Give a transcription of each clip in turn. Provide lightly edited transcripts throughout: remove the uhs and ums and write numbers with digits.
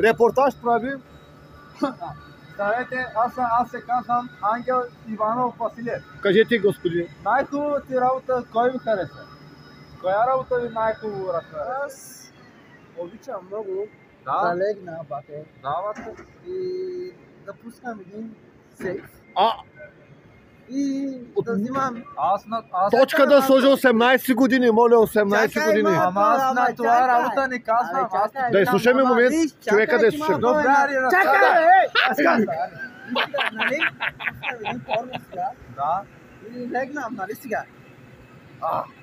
Репортаж правим. Здравейте, аз се казвам Ангел Иванов Василев. Кажете, господин. Най-хубавата ти работа, кой ви хареса? Коя работа ви най-хубаво хареса? Аз обичам много Да, да легна, бате, давате. и да пускам един секс А, и да взимам. точка да сложи 18 години, моля, 18 Чакай, години. малко. Ама аз на Ама, това чакай. работа не казвам. Абе, Аз... чакай, Да изслушаме ама, момент, виж, човека да чакай, изслушаме. ти малко Добре, е ари, на- да, Чакай, да. аз казвам, нали? Пускам един порно сега Да. и легнам, нали сега?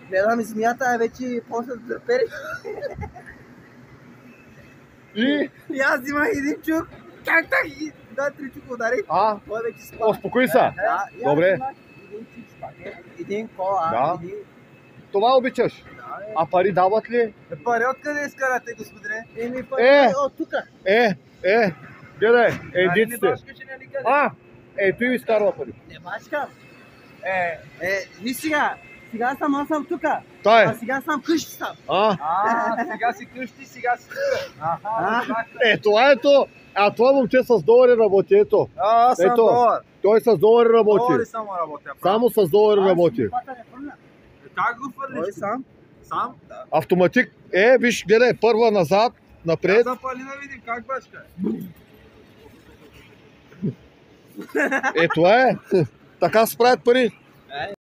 Гледам и змията, а вече почна да трепери. И, И аз взимах един чук, как и три чука ударих. Той вече спа. успокой се. Да, и аз Добре. взимах един чипс пакет, един кола, Да. един... Това обичаш. А пари дават ли? Пари откъде изкарате, господине? Еми, от тука. Гледай, Нали не диците. башкаше, нали къде? Ето и изкарва пари. Не бачкам. Е, Сега аз съм тука. Тай. А сега съм къщи съм. сега си къщи, сега си тук. Аха, Това е то. А това момче с долари работи, ето. аз съм Ето. долар. Той с долари работи. Долари само работя. Само с долари работи. Как го Той фърлиш? сам. Сам? Да. Автоматик. Виж, гледай, първа назад, напред. Запали да видим как бачка. Това е. Така се правят пари.